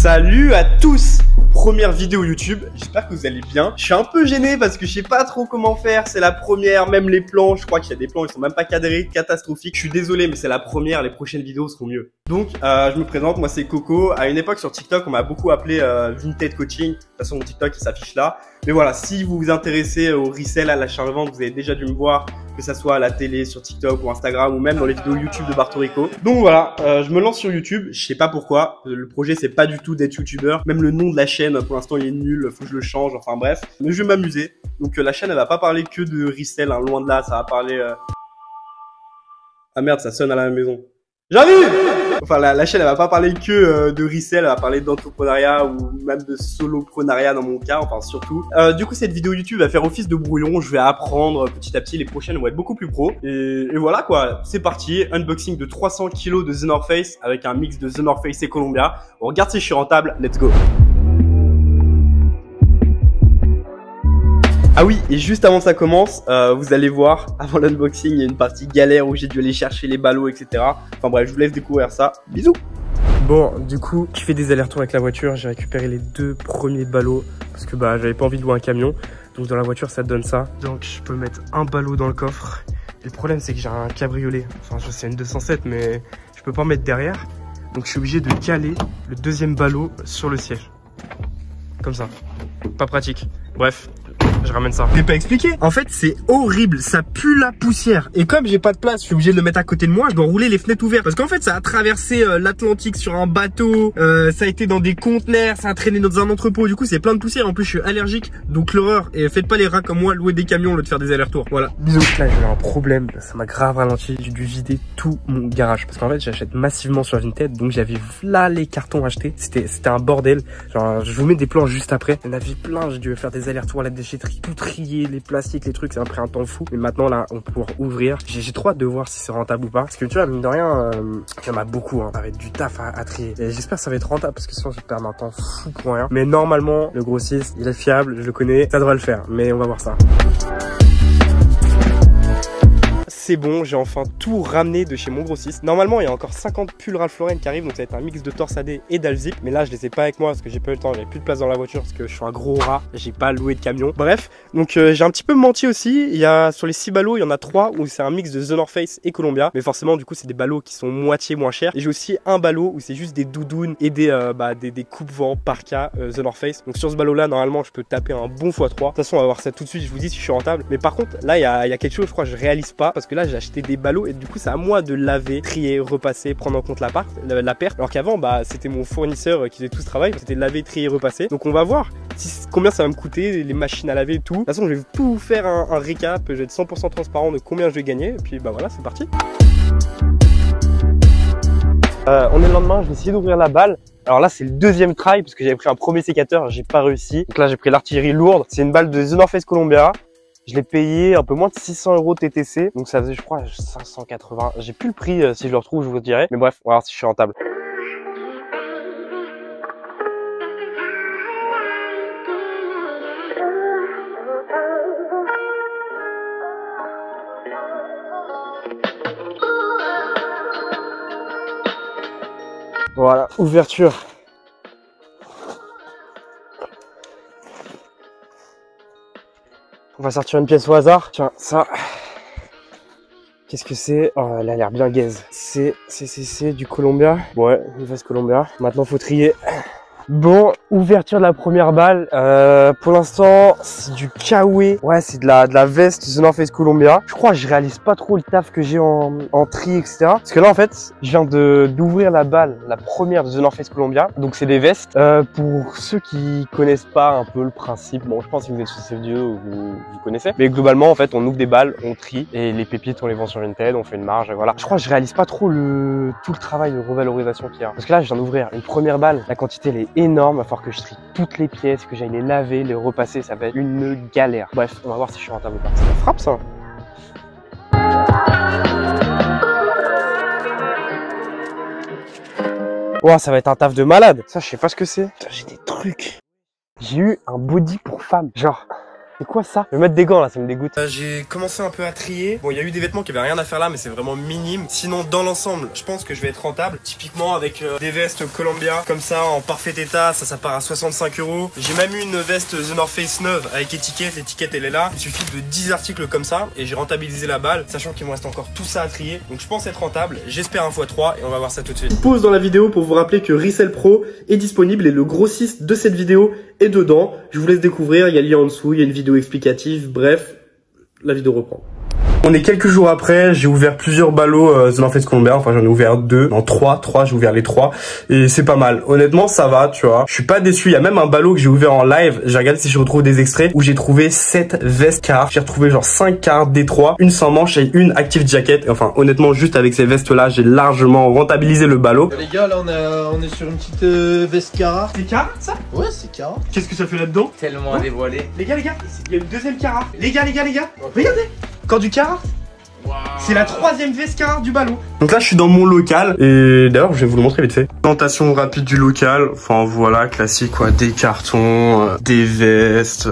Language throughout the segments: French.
Salut à tous! Première vidéo YouTube, j'espère que vous allez bien. Je suis un peu gêné parce que je sais pas trop comment faire, c'est la première, même les plans, je crois qu'il y a des plans, ils sont même pas cadrés, catastrophiques. Je suis désolé mais c'est la première, les prochaines vidéos seront mieux. Donc je me présente, moi c'est Coco. À une époque sur TikTok, on m'a beaucoup appelé Vinted Coaching. De toute façon mon TikTok il s'affiche là. Mais voilà, si vous vous intéressez au resell, à l'achat-revente, vous avez déjà dû me voir, que ça soit à la télé, sur TikTok ou Instagram ou même dans les vidéos YouTube de Bartorico. Donc voilà, je me lance sur YouTube, je sais pas pourquoi, le projet c'est pas du tout d'être youtubeur, même le nom de la chaîne pour l'instant il est nul, faut que je le change, enfin bref, mais je vais m'amuser. Donc la chaîne elle va pas parler que de resell, hein, loin de là, ça va parler... Ah merde, ça sonne à la maison. J'arrive! Enfin, la chaîne, elle va pas parler que de resell, elle va parler d'entrepreneuriat ou même de soloprenariat dans mon cas, enfin surtout. Du coup, cette vidéo YouTube va faire office de brouillon, je vais apprendre petit à petit, les prochaines vont être beaucoup plus pro. Et voilà quoi, c'est parti, unboxing de 300 kg de The North Face avec un mix de The North Face et Columbia. On regarde si je suis rentable, let's go! Ah oui, et juste avant que ça commence, vous allez voir, avant l'unboxing, il y a une partie galère où j'ai dû aller chercher les ballots, etc. Enfin bref, je vous laisse découvrir ça. Bisous! Bon, du coup, je fais des allers-retours avec la voiture. J'ai récupéré les 2 premiers ballots parce que j'avais pas envie de louer un camion. Donc dans la voiture, ça donne ça. Donc je peux mettre un ballot dans le coffre. Et le problème, c'est que j'ai un cabriolet. Enfin, c'est une 207, mais je peux pas en mettre derrière. Donc je suis obligé de caler le 2e ballot sur le siège. Comme ça. Pas pratique. Bref. Je ramène ça. Je l'ai pas expliqué. En fait, c'est horrible. Ça pue la poussière. Et comme j'ai pas de place, je suis obligé de le mettre à côté de moi. Je dois rouler les fenêtres ouvertes. Parce qu'en fait, ça a traversé l'Atlantique sur un bateau. Ça a été dans des conteneurs. Ça a traîné dans un entrepôt. Du coup, c'est plein de poussière. En plus, je suis allergique. Donc, l'horreur. Et faites pas les rats comme moi, louer des camions au lieu de faire des allers-retours. Voilà. Bisous. Là, j'ai eu un problème. Ça m'a grave ralenti. J'ai dû vider tout mon garage. Parce qu'en fait, j'achète massivement sur Vinted. Donc, j'avais là les cartons achetés. C'était un bordel. Genre, je vous mets des plans juste après. Il y en avait plein. J'ai dû faire des allers-retours à la déchetterie. Tout trier, les plastiques, les trucs, ça m'a pris un temps fou. Mais maintenant, là, on peut pouvoir ouvrir. J'ai trop hâte de voir si c'est rentable ou pas. Parce que tu vois, mine de rien, il y en a beaucoup. Hein. Ça va être du taf à trier. Et j'espère que ça va être rentable parce que sinon, je vais perdre un temps fou pour rien. Mais normalement, le grossiste, il est fiable, je le connais. Ça devrait le faire. Mais on va voir ça. C'est bon, j'ai enfin tout ramené de chez mon grossiste. Normalement, il y a encore 50 pulls Ralph Lauren qui arrivent, donc ça va être un mix de torsadé et d'Alzip. Mais là, je les ai pas avec moi parce que j'ai pas eu le temps, j'avais plus de place dans la voiture parce que je suis un gros rat, j'ai pas loué de camion. Bref, donc j'ai un petit peu menti aussi. Il y a sur les 6 ballots, il y en a 3 où c'est un mix de The North Face et Columbia. Mais forcément, du coup, c'est des ballots qui sont moitié moins chers. Et j'ai aussi un ballot où c'est juste des doudounes et des coupe-vents parka The North Face. Donc sur ce ballot là, normalement, je peux taper un bon x3. De toute façon, on va voir ça tout de suite. Je vous dis si je suis rentable. Mais par contre, là, il y a quelque chose, je crois, je réalise pas parce que là, j'ai acheté des ballots et du coup c'est à moi de laver, trier, repasser, prendre en compte la perte, alors qu'avant c'était mon fournisseur qui faisait tout ce travail, c'était de laver, trier, repasser. Donc on va voir combien ça va me coûter, les machines à laver et tout. De toute façon je vais tout vous faire un récap, je vais être 100% transparent de combien je vais gagner et puis voilà, c'est parti. On est le lendemain, je vais essayer d'ouvrir la balle. Alors là c'est le 2e try parce que j'avais pris un premier sécateur, j'ai pas réussi. Donc là j'ai pris l'artillerie lourde, c'est une balle de The North Face Columbia. Je l'ai payé un peu moins de 600 € TTC, donc ça faisait je crois 580. J'ai plus le prix, si je le retrouve je vous le dirai. Mais bref, on va voir si je suis rentable. Voilà, ouverture. On va sortir une pièce au hasard. Tiens, ça. Qu'est-ce que c'est? Oh, elle a l'air bien gaze. C'est du Columbia. Ouais, une veste Columbia. Maintenant, faut trier. Bon, ouverture de la première balle. Pour l'instant, c'est du Kawaii. Ouais, c'est de la veste The North Face Columbia. Je crois que je réalise pas trop le taf que j'ai en tri, etc. Parce que là, en fait, je viens d'ouvrir la balle, la première de The North Face Columbia. Donc, c'est des vestes. Pour ceux qui connaissent pas un peu le principe, bon, je pense que si vous êtes sur ces vidéos, vous connaissez. Mais globalement, en fait, on ouvre des balles, on trie. Et les pépites, on les vend sur Vinted, on fait une marge, et voilà. Je crois que je réalise pas trop tout le travail de revalorisation qu'il y a. Parce que là, je viens d'ouvrir une première balle. La quantité, elle est énorme, il va falloir que je trie toutes les pièces, que j'aille les laver, les repasser, ça va être une galère. Bref, on va voir si je suis rentable ou pas. Ça frappe ça. Wow, ça va être un taf de malade. Ça, je sais pas ce que c'est. J'ai des trucs. J'ai eu un body pour femme. Genre, C'est quoi ça? Je vais mettre des gants là, ça me dégoûte. J'ai commencé un peu à trier. Bon, il y a eu des vêtements qui avaient rien à faire là, mais c'est vraiment minime. Sinon, dans l'ensemble, je pense que je vais être rentable. Typiquement avec des vestes Columbia, comme ça, en parfait état, ça part à 65 €. J'ai même eu une veste The North Face neuve avec étiquette. L'étiquette, elle est là. Il suffit de 10 articles comme ça et j'ai rentabilisé la balle, sachant qu'il me reste encore tout ça à trier. Donc je pense être rentable. J'espère 1x3 et on va voir ça tout de suite. Pause dans la vidéo pour vous rappeler que Resell Pro est disponible et le grossiste de cette vidéo est dedans. Je vous laisse découvrir, il y a le lien en dessous, il y a une vidéo explicative, bref, la vidéo reprend. On est quelques jours après, j'ai ouvert plusieurs ballots The North Face Columbia, enfin j'en ai ouvert 2, non 3, j'ai ouvert les 3 et c'est pas mal. Honnêtement ça va, tu vois. Je suis pas déçu, il y a même un ballot que j'ai ouvert en live, j'ai regardé si je retrouve des extraits où j'ai trouvé 7 vestes Carhartt, j'ai retrouvé genre 5 Carhartt D3, une sans manche et une Active Jacket. Et enfin honnêtement juste avec ces vestes là, j'ai largement rentabilisé le ballot. Les gars là on est sur une petite veste Carhartt. C'est Carhartt ça? Ouais c'est Carhartt. Qu'est-ce que ça fait là-dedans? Tellement à dévoiler. Les gars, il y a une deuxième Carhartt. Les gars, regardez. Quand du Carhartt. Wow. C'est la 3e veste Carhartt du ballot. Donc là je suis dans mon local et d'ailleurs je vais vous le montrer vite fait. Présentation rapide du local. Enfin voilà, classique quoi, des cartons, des vestes.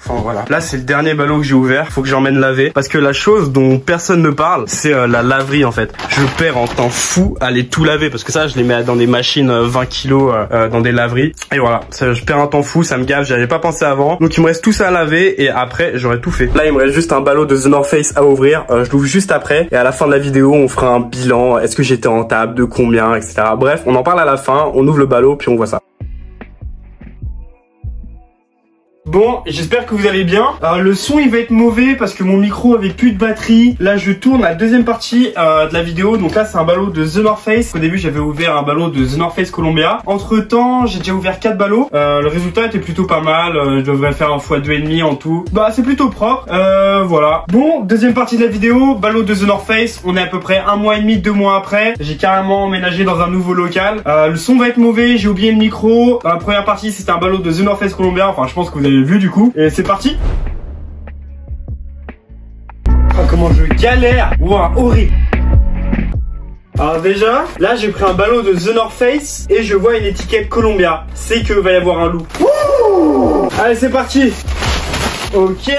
Enfin voilà. Là c'est le dernier ballot que j'ai ouvert. Faut que j'emmène laver. Parce que la chose dont personne ne parle, c'est la laverie en fait. Je perds en temps fou à les tout laver. Parce que ça je les mets dans des machines 20 kilos dans des laveries. Et voilà, ça, je perds un temps fou, ça me gave, j'y avais pas pensé avant. Donc il me reste tout ça à laver et après j'aurai tout fait. Là il me reste juste un ballot de The North Face à ouvrir. Je l'ouvre juste après. Et à la fin de la vidéo on fera un bilan. Est-ce que j'étais rentable, de combien, etc. Bref, on en parle à la fin. On ouvre le ballot puis on voit ça. Bon, j'espère que vous allez bien. Le son il va être mauvais parce que mon micro avait plus de batterie. Là je tourne la deuxième partie de la vidéo. Donc là c'est un ballot de The North Face. Au début j'avais ouvert un ballot de The North Face Columbia. Entre temps j'ai déjà ouvert 4 ballots. Le résultat était plutôt pas mal. Je devrais faire un x2,5 en tout. Bah c'est plutôt propre. Voilà. Bon, deuxième partie de la vidéo. Ballot de The North Face. On est à peu près 1 mois et demi, 2 mois après. J'ai carrément emménagé dans un nouveau local. Le son va être mauvais. J'ai oublié le micro. Dans la première partie c'était un ballot de The North Face Columbia. Enfin je pense que vous avez vu du coup. Et c'est parti. Oh, comment je galère. Ouah, horrible. Alors déjà, là j'ai pris un ballot de The North Face et je vois une étiquette Columbia. C'est que va y avoir un loup. Ouh. Allez c'est parti. Ok.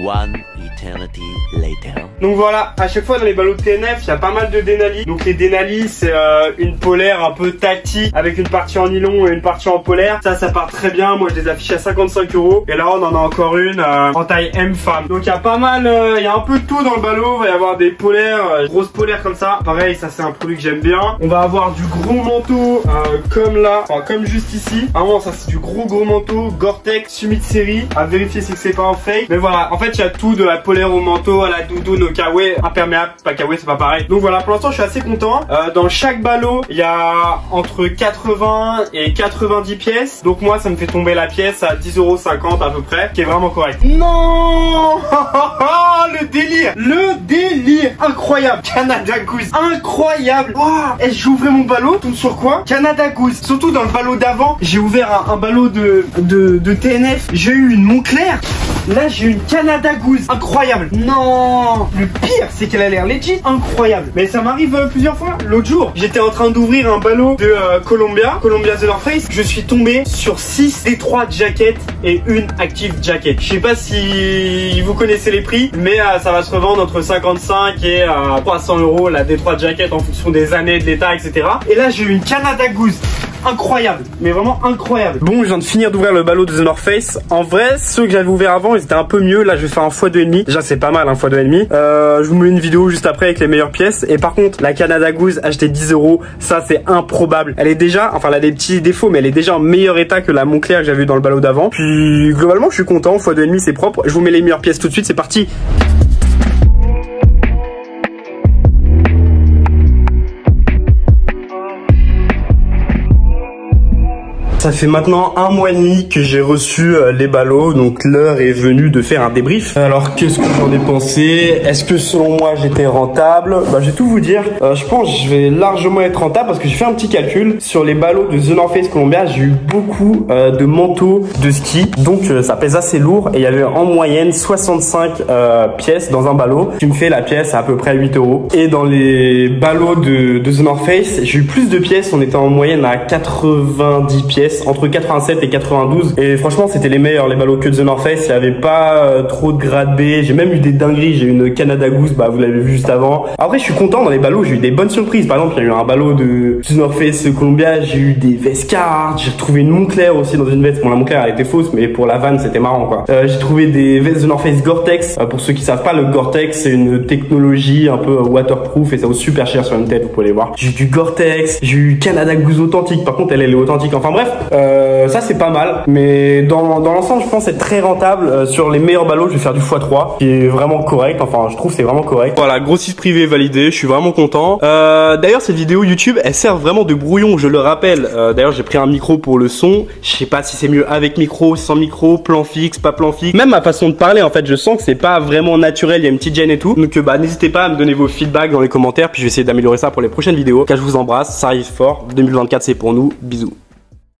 One eternity later. Donc voilà, à chaque fois dans les ballots de TNF, il y a pas mal de Denali. Donc les Denali, c'est une polaire un peu tactique avec une partie en nylon et une partie en polaire. Ça part très bien. Moi, je les affiche à 55 €. Et là, on en a encore une en taille M femme. Donc il y a pas mal, il y a un peu de tout dans le ballot. Il va y avoir des polaires, grosses polaires comme ça. Pareil, ça c'est un produit que j'aime bien. On va avoir du gros manteau comme là, enfin comme juste ici. Vraiment, ça c'est du gros manteau Gore-Tex Summit série. À vérifier si c'est pas un fake. Mais voilà, en fait, il y a tout de la polaire au manteau à la doudoune au kawaii, imperméable, pas kawaii, c'est pas pareil. Donc voilà, pour l'instant, je suis assez content. Dans chaque ballot, il y a entre 80 et 90 pièces. Donc moi, ça me fait tomber la pièce à 10,50 € à peu près, qui est vraiment correct. Non. Le délire, incroyable. Canada Goose, incroyable. Wow. Et j'ouvrais mon ballot, tout sur quoi? Canada Goose. Surtout dans le ballot d'avant, j'ai ouvert un ballot de TNF. J'ai eu une Montclair. Là, j'ai une Canada Goose, incroyable. Non, le pire, c'est qu'elle a l'air legit, incroyable. Mais ça m'arrive plusieurs fois. L'autre jour, j'étais en train d'ouvrir un ballot de Columbia The North Face. Je suis tombé sur 6 D3 jackets et une Active Jacket. Je sais pas si vous connaissez les prix, mais ça va se revendre entre 55 et 300 € la D3 jacket en fonction des années, de l'état, etc. Et là, j'ai eu une Canada Goose. Incroyable, mais vraiment incroyable. Bon, je viens de finir d'ouvrir le ballot de The North Face. En vrai, ceux que j'avais ouverts avant, ils étaient un peu mieux. Là, je vais faire un x2,5. Déjà, c'est pas mal, un x2,5. Je vous mets une vidéo juste après avec les meilleures pièces. Et par contre, la Canada Goose achetée 10 €, ça c'est improbable. Elle est déjà, enfin, elle a des petits défauts, mais elle est déjà en meilleur état que la Montclair que j'avais eu dans le ballot d'avant. Puis, globalement, je suis content. x2,5, c'est propre. Je vous mets les meilleures pièces tout de suite. C'est parti. Ça fait maintenant 1 mois et demi que j'ai reçu les ballots, donc l'heure est venue de faire un débrief. Alors qu'est-ce que j'en ai pensé? Est-ce que selon moi j'étais rentable? Bah je vais tout vous dire. Je pense que je vais largement être rentable parce que j'ai fait un petit calcul. Sur les ballots de The North Face Columbia, j'ai eu beaucoup de manteaux de ski, donc ça pèse assez lourd et il y avait en moyenne 65 pièces dans un ballot, qui me fait la pièce à peu près 8 €. Et dans les ballots de The North Face, j'ai eu plus de pièces, on était en moyenne à 90 pièces. pièce entre 87 et 92. Et franchement, c'était les meilleurs, les ballots que The North Face. Il n'y avait pas trop de grade B. J'ai même eu des dingueries. J'ai eu une Canada Goose, bah vous l'avez vu juste avant. Après, je suis content dans les ballots. J'ai eu des bonnes surprises. Par exemple, il y a eu un ballot de The North Face Columbia. J'ai eu des vestes Carhartt. J'ai retrouvé une Moncler aussi dans une veste. Bon, la Moncler elle était fausse, mais pour la vanne, c'était marrant quoi. J'ai trouvé des vestes The North Face Gore-Tex. Pour ceux qui savent pas, le Gore-Tex c'est une technologie un peu waterproof et ça vaut super cher sur une tête. Vous pouvez les voir. J'ai eu du Gore-Tex. J'ai eu Canada Goose authentique. Par contre, elle est authentique. Enfin bref, ça c'est pas mal. Mais dans l'ensemble, je pense être très rentable. Sur les meilleurs ballots, je vais faire du x3 qui est vraiment correct. Enfin, je trouve c'est vraiment correct. Voilà, grossiste privé validé. Je suis vraiment content. D'ailleurs, cette vidéo YouTube, elle sert vraiment de brouillon. Je le rappelle. D'ailleurs, j'ai pris un micro pour le son. Je sais pas si c'est mieux avec micro, sans micro, plan fixe, pas plan fixe. Même ma façon de parler, en fait, je sens que c'est pas vraiment naturel. Il y a une petite gêne et tout. Donc, bah, n'hésitez pas à me donner vos feedbacks dans les commentaires. Puis, je vais essayer d'améliorer ça pour les prochaines vidéos. Car je vous embrasse. Ça arrive fort. 2024, c'est pour nous. Bisous.